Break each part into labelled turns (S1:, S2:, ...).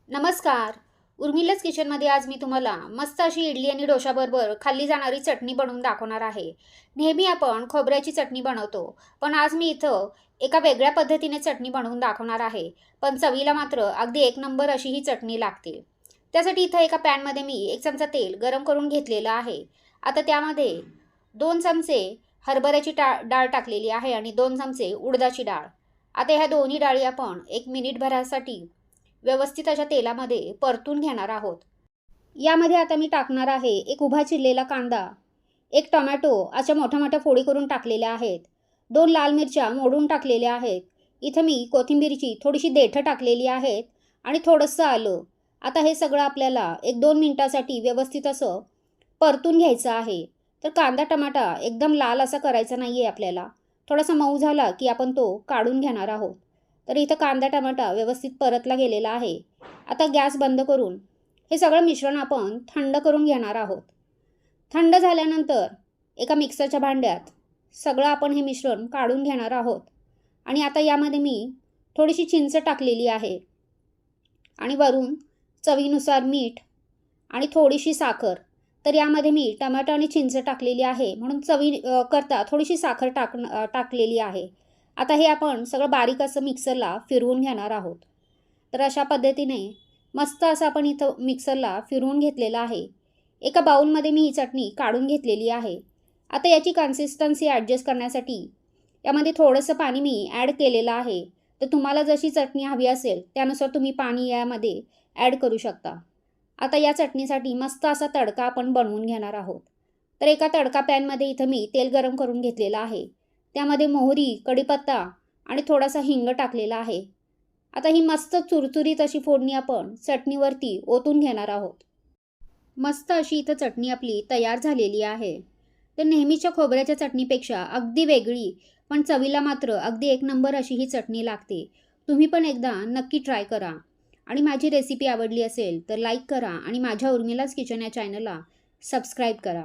S1: नमस्कार. उर्मिलाच किचनमध्ये आज मी तुम्हाला मस्त अशी इडली आणि डोशाबरोबर खाल्ली जाणारी चटणी बनवून दाखवणार आहे. नेहमी आपण खोबऱ्याची चटणी बनवतो, पण आज मी इथं एका वेगळ्या पद्धतीने चटणी बनवून दाखवणार आहे. पण चवीला मात्र अगदी एक नंबर अशी ही चटणी लागते. त्यासाठी इथं एका पॅनमध्ये मी 1 चमचा तेल गरम करून घेतलेलं आहे. आता त्यामध्ये 2 चमचे हरभऱ्याची डाळ टाकलेली आहे आणि 2 चमचे उडदाची डाळ. आता ह्या दोन्ही डाळी आपण 1 मिनिटभरासाठी व्यवस्थित अशा तेलामध्ये परतून घेणार आहोत. यामध्ये आता मी टाकणार आहे एक उभा चिरलेला कांदा, एक टोमॅटो अशा मोठ्या मोठ्या फोडी करून टाकलेल्या आहेत, 2 लाल मिरच्या मोडून टाकलेल्या आहेत. इथं मी कोथिंबीरची थोडीशी देठं टाकलेली आहेत आणि थोडंसं आलं. आता हे सगळं आपल्याला 1-2 मिनिटासाठी व्यवस्थित असं परतून घ्यायचं आहे. तर कांदा टमाटा एकदम लाल असा करायचा नाही आहे आपल्याला. थोडासा मऊ झाला की आपण तो काढून घेणार आहोत. तर इथं कांदा टमाटा व्यवस्थित परतला गेलेला आहे. आता गॅस बंद करून हे सगळं मिश्रण आपण थंड करून घेणार आहोत. थंड झाल्यानंतर एका मिक्सरच्या भांड्यात सगळं आपण हे मिश्रण काढून घेणार आहोत. आणि आता यामध्ये मी थोडीशी चिंच टाकलेली आहे आणि वरून चवीनुसार मीठ आणि थोडीशी साखर. तर यामध्ये मी टमाटो आणि चिंच टाकलेली आहे म्हणून करता थोडीशी साखर टाकलेली आहे. आता हे आपण सगळं बारीक असं मिक्सरला फिरवून घेणार आहोत. तर अशा पद्धतीने मस्त असं आपण इथं मिक्सरला फिरवून घेतलेलं आहे. एका बाउलमध्ये मी ही चटणी काढून घेतलेली आहे. आता याची कन्सिस्टन्सी ॲडजस्ट करण्यासाठी यामध्ये थोडंसं पाणी मी ॲड केलेलं आहे. तर तुम्हाला जशी चटणी हवी असेल त्यानुसार तुम्ही पाणी यामध्ये ॲड करू शकता. आता या चटणीसाठी मस्त असा तडका आपण बनवून घेणार आहोत. तर एका तडका पॅनमध्ये इथं मी तेल गरम करून घेतलेलं आहे. त्यामध्ये मोहरी, कढीपत्ता आणि थोडासा हिंग टाकलेला आहे. आता ही मस्त चुरचुरीत अशी फोडणी आपण चटणीवरती ओतून घेणार आहोत. मस्त अशी इथं चटणी आपली तयार झालेली आहे. तर नेहमीच्या खोबऱ्याच्या चटणीपेक्षा अगदी वेगळी पण चवीला मात्र अगदी एक नंबर अशी ही चटणी लागते. तुम्ही पण एकदा नक्की ट्राय करा. आणि माझी रेसिपी आवडली असेल तर लाईक करा आणि माझ्या उर्मिलाच किचन या चॅनलला सबस्क्राईब करा.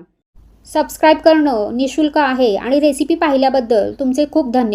S1: सबस्क्राईब करणं निःशुल्क आहे आणि रेसिपी पाहिल्याबद्दल तुमचे खूप धन्यवाद.